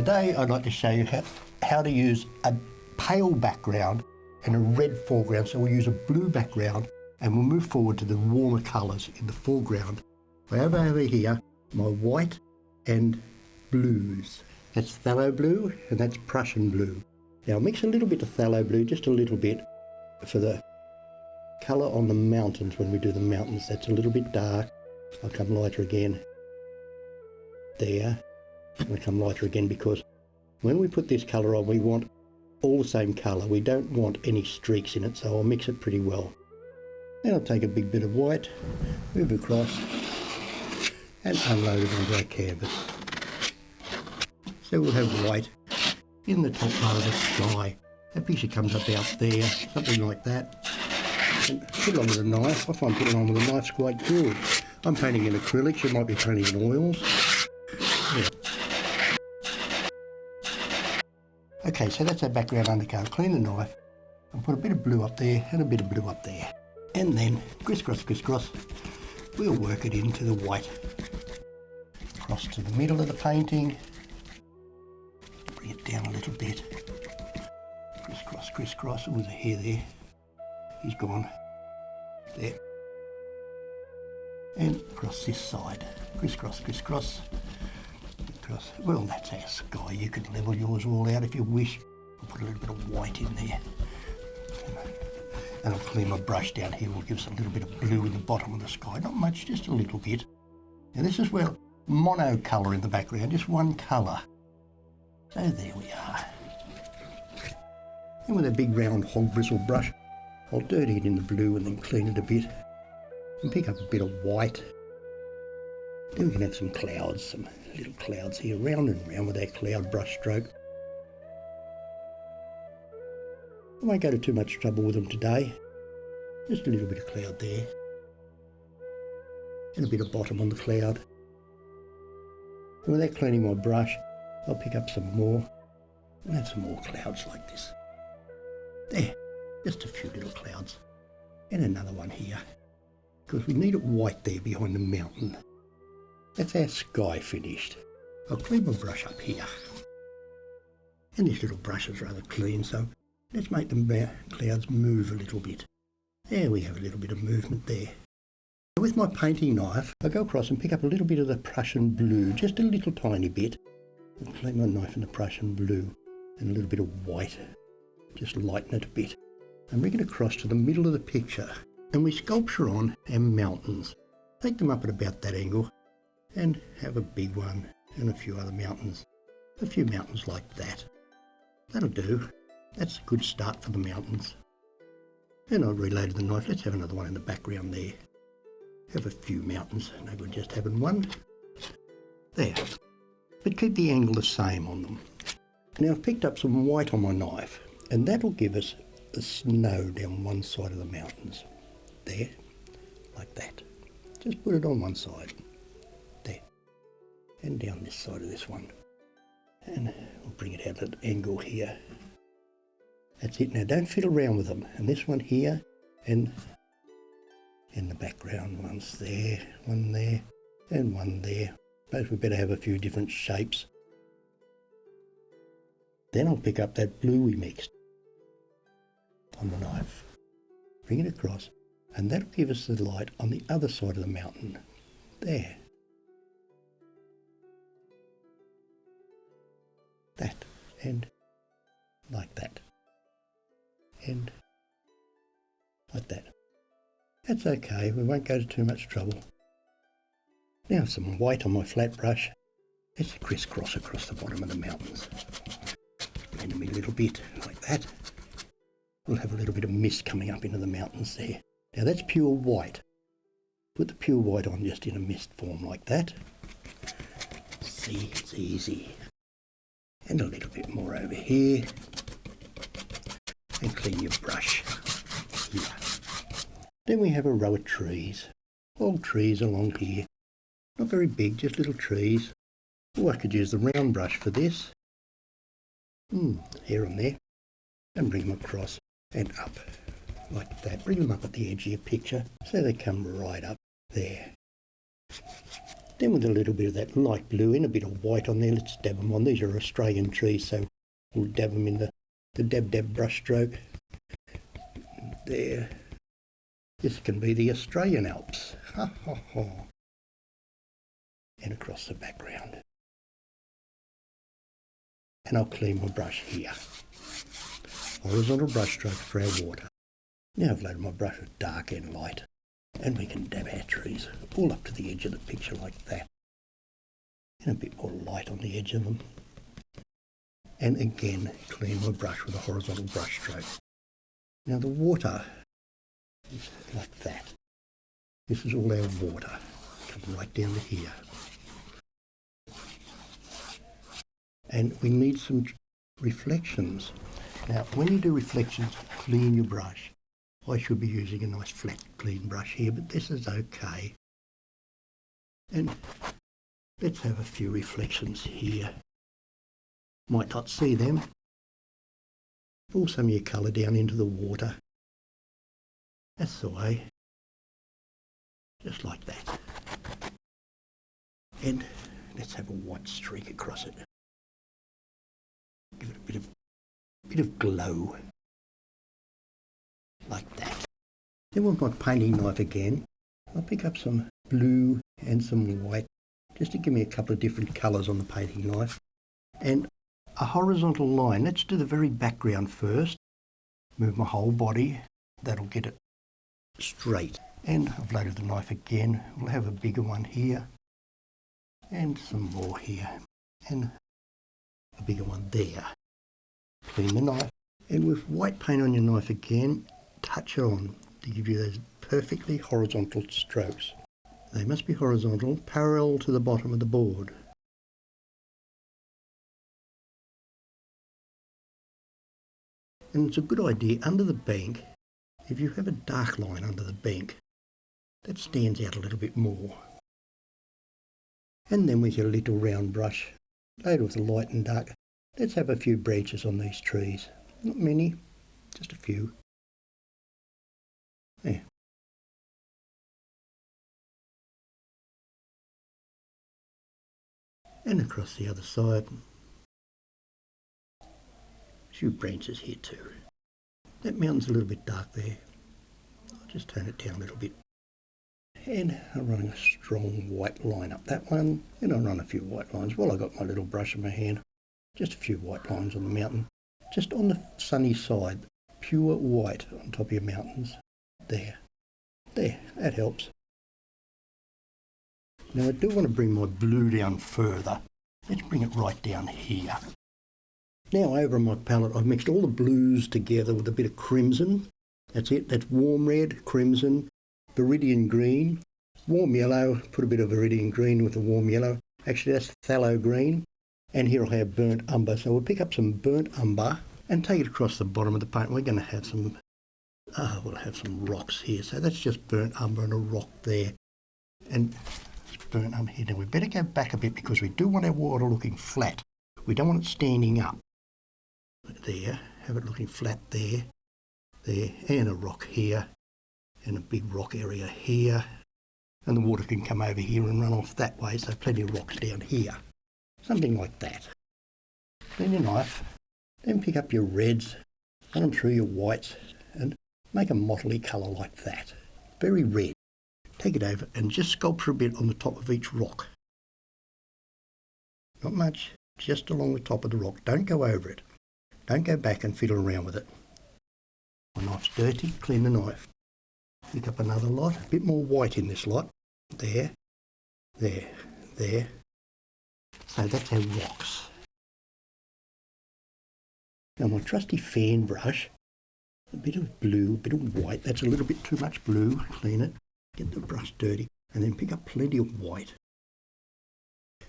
Today I'd like to show you how to use a pale background and a red foreground. So we'll use a blue background and we'll move forward to the warmer colours in the foreground. I have over here my white and blues. That's phthalo blue and that's Prussian blue. Now I'll mix a little bit of phthalo blue, just a little bit, for the colour on the mountains when we do the mountains. That's a little bit dark. I'll come lighter again. There. I'm going to come lighter again because when we put this colour on we want all the same colour. We don't want any streaks in it, so I'll mix it pretty well. Then I'll take a big bit of white, move across and unload it onto our canvas. So we'll have white in the top part of the sky. That picture comes up out there, something like that. And put it on with a knife. I find putting it on with a knife's quite good. I'm painting in acrylics, you might be painting in oils. Yeah. Okay, so that's our background undercoat. Clean the knife and put a bit of blue up there and a bit of blue up there. And then crisscross, crisscross, we'll work it into the white. Across to the middle of the painting. Bring it down a little bit. Crisscross, crisscross. Oh, there's a hair there. He's gone. There. And across this side. Crisscross, crisscross. Across. Well, that's our sky. You can level yours all out if you wish. I'll put a little bit of white in there. And I'll clean my brush down here. We'll give us a little bit of blue in the bottom of the sky. Not much, just a little bit. Now this is where mono colour in the background, just one colour. So there we are. And with a big round hog bristle brush, I'll dirty it in the blue and then clean it a bit. And pick up a bit of white. Then we can have some clouds, some little clouds here, round and round with our cloud brush stroke. I won't go to too much trouble with them today. Just a little bit of cloud there. And a bit of bottom on the cloud. And without cleaning my brush, I'll pick up some more and have some more clouds like this. There, just a few little clouds. And another one here. Because we need it white there behind the mountain. That's our sky finished. I'll clean my brush up here. And this little brush is rather clean, so let's make the clouds move a little bit. There we have a little bit of movement there. With my painting knife, I go across and pick up a little bit of the Prussian blue, just a little tiny bit. I'll clean my knife in the Prussian blue and a little bit of white. Just lighten it a bit. And bring it across to the middle of the picture. And we sculpture on our mountains. Take them up at about that angle and have a big one and a few other mountains. A few mountains like that. That'll do. That's a good start for the mountains. And I've reloaded the knife. Let's have another one in the background there. Have a few mountains. No good just having one. There. But keep the angle the same on them. Now I've picked up some white on my knife and that'll give us the snow down one side of the mountains. There. Like that. Just put it on one side. There. And down this side of this one. And we'll bring it out at an angle here. That's it. Now don't fiddle around with them. And this one here and in the background, one's there, one there, and one there. Suppose we better have a few different shapes. Then I'll pick up that blue we mixed on the knife. Bring it across and that'll give us the light on the other side of the mountain. There. That. And like that. And like that. That's okay, we won't go to too much trouble. Now some white on my flat brush. Let's crisscross across the bottom of the mountains. Blend them a little bit like that. We'll have a little bit of mist coming up into the mountains there. Now that's pure white. Put the pure white on just in a mist form like that. See, it's easy. And a little bit more over here. And clean your brush here. Then we have a row of trees. All trees along here. Not very big, just little trees. Oh, I could use the round brush for this. Here and there. And bring them across and up. Like that. Bring them up at the edge of your picture so they come right up there. Then with a little bit of that light blue and a bit of white on there, let's dab them on. These are Australian trees, so we'll dab them in the dab brush stroke. There. This can be the Australian Alps. Ha ha ha. And across the background. And I'll clean my brush here. Horizontal brush stroke for our water. Now I've loaded my brush with dark and light. And we can dab our trees all up to the edge of the picture like that. And a bit more light on the edge of them. And again, clean my brush with a horizontal brush stroke. Now the water is like that. This is all our water. Come right down to here. And we need some reflections. Now, when you do reflections, clean your brush. I should be using a nice flat, clean brush here, but this is okay. And let's have a few reflections here. Might not see them. Pull some of your colour down into the water. That's the way. Just like that. And let's have a white streak across it. Give it a bit of glow. Like that. Then with my painting knife again, I'll pick up some blue and some white, just to give me a couple of different colours on the painting knife. And a horizontal line. Let's do the very background first. Move my whole body. That'll get it straight. And I've loaded the knife again. We'll have a bigger one here. And some more here. And a bigger one there. Clean the knife. And with white paint on your knife again, touch it on to give you those perfectly horizontal strokes. They must be horizontal, parallel to the bottom of the board. And it's a good idea under the bank, if you have a dark line under the bank, that stands out a little bit more. And then with your little round brush, load with the light and dark, let's have a few branches on these trees. Not many, just a few. There. And across the other side. A few branches here too. That mountain's a little bit dark there. I'll just turn it down a little bit. And I'm running a strong white line up that one. And I'll run a few white lines while I got my little brush in my hand. Just a few white lines on the mountain. Just on the sunny side. Pure white on top of your mountains. There. There, that helps. Now I do want to bring my blue down further. Let's bring it right down here. Now over on my palette I've mixed all the blues together with a bit of crimson. That's it, that's warm red, crimson, viridian green, warm yellow, put a bit of viridian green with the warm yellow. Actually that's phthalo green. And here I have burnt umber. So we'll pick up some burnt umber and take it across the bottom of the paint. We're going to have some, we'll have some rocks here. So that's just burnt umber and a rock there. And it's burnt umber here. Now we better go back a bit because we do want our water looking flat. We don't want it standing up. There, have it looking flat there, there, and a rock here, and a big rock area here. And the water can come over here and run off that way, so plenty of rocks down here. Something like that. Clean your knife, then pick up your reds, run them through your whites, and make a mottly colour like that. Very red. Take it over and just sculpture a bit on the top of each rock. Not much, just along the top of the rock. Don't go over it. Don't go back and fiddle around with it. My knife's dirty, clean the knife. Pick up another lot, a bit more white in this lot. There, there, there. So that's our rocks. Now my trusty fan brush, a bit of blue, a bit of white. That's a little bit too much blue. Clean it, get the brush dirty, and then pick up plenty of white.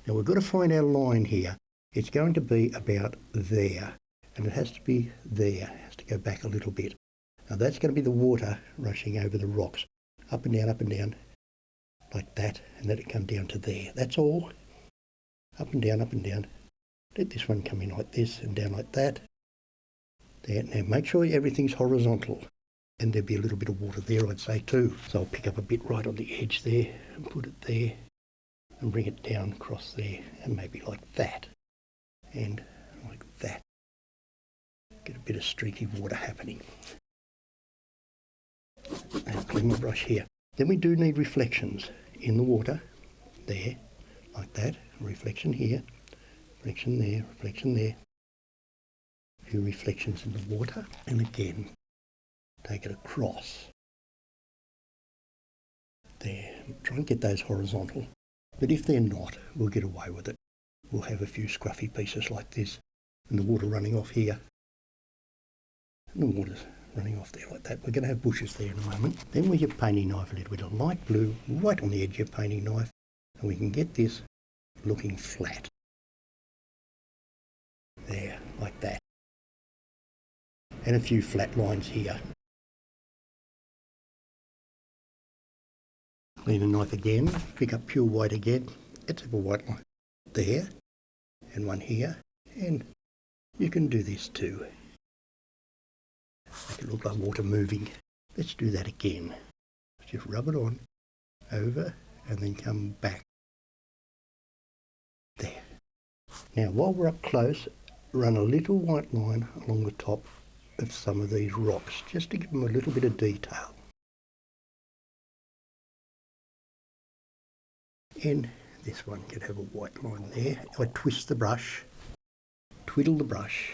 Now we've got to find our line here. It's going to be about there. And it has to be there, it has to go back a little bit. Now that's going to be the water rushing over the rocks, up and down, like that, and let it come down to there. That's all. Up and down, up and down. Let this one come in like this and down like that. There. Now make sure everything's horizontal. And there'll be a little bit of water there, I'd say too. So I'll pick up a bit right on the edge there and put it there. and bring it down across there, and maybe like that, and like that. Get a bit of streaky water happening. And clean my brush here. Then we do need reflections in the water, there, like that. Reflection here, reflection there, reflection there. A few reflections in the water, and again, take it across. There, try and get those horizontal. But if they're not, we'll get away with it. We'll have a few scruffy pieces like this, and the water running off here. And the water's running off there like that. We're going to have bushes there in a moment. Then with your painting knife, a little bit of light blue right on the edge of your painting knife, and we can get this looking flat. There, like that. And a few flat lines here. Clean the knife again, pick up pure white again. Let's have a white line there, and one here, and you can do this too. Make it look like water moving. Let's do that again. Just rub it on, over, and then come back. There. Now while we're up close, run a little white line along the top of some of these rocks, just to give them a little bit of detail. And this one could have a white line there. I twist the brush, twiddle the brush.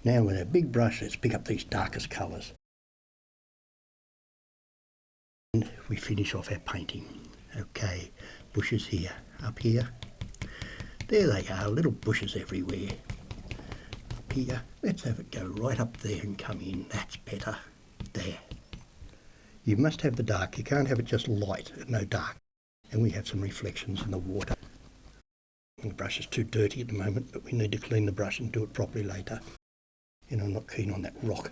Now with a big brush, let's pick up these darkest colours. And we finish off our painting. Okay, bushes here, up here. There they are, little bushes everywhere. Up here, let's have it go right up there and come in. That's better. There. You must have the dark, you can't have it just light, no dark. And we have some reflections in the water. The brush is too dirty at the moment, but we need to clean the brush and do it properly later. And I'm not keen on that rock.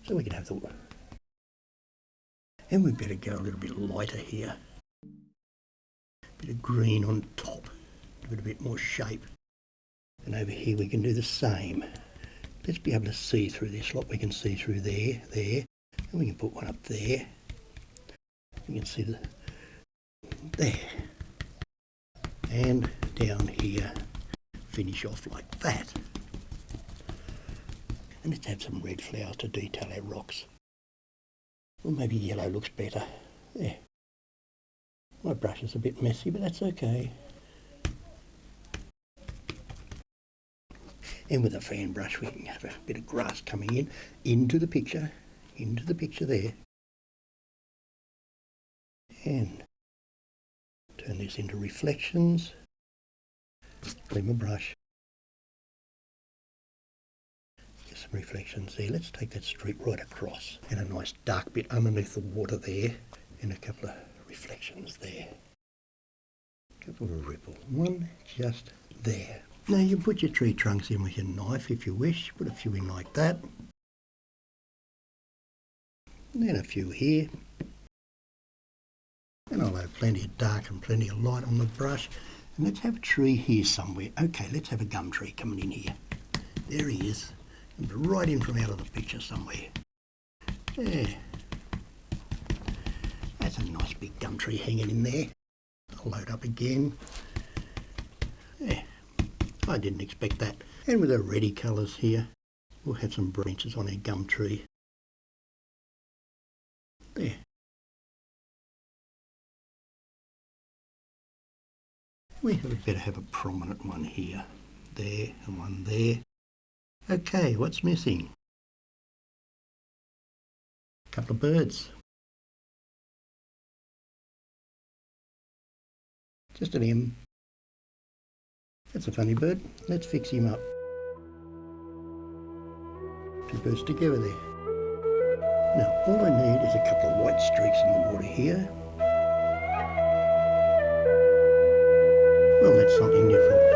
So we can have the... And we better go a little bit lighter here. Bit of green on top, give it a bit more shape. And over here we can do the same. Let's be able to see through this lot. We can see through there, there. And we can put one up there. You can see there. And down here, finish off like that. And let's have some red flowers to detail our rocks. Or maybe yellow looks better. There. My brush is a bit messy, but that's okay. And with a fan brush we can have a bit of grass coming in, into the picture there. And turn this into reflections. Clean my brush. Get some reflections there. Let's take that streak right across. And a nice dark bit underneath the water there. And a couple of reflections there. A couple of ripple. One just there. Now you put your tree trunks in with your knife if you wish. Put a few in like that. And then a few here. And I'll have plenty of dark and plenty of light on the brush. And let's have a tree here somewhere. Okay, let's have a gum tree coming in here. There he is. Right in from out of the picture somewhere. There. That's a nice big gum tree hanging in there. I'll load up again. There. I didn't expect that. And with the reddy colours here, we'll have some branches on our gum tree. There. We better have a prominent one here. There and one there. Okay, what's missing? A couple of birds. Just an M. That's a funny bird. Let's fix him up. Two birds together there. Now all I need is a couple of white streaks in the water here. Well, that's something different.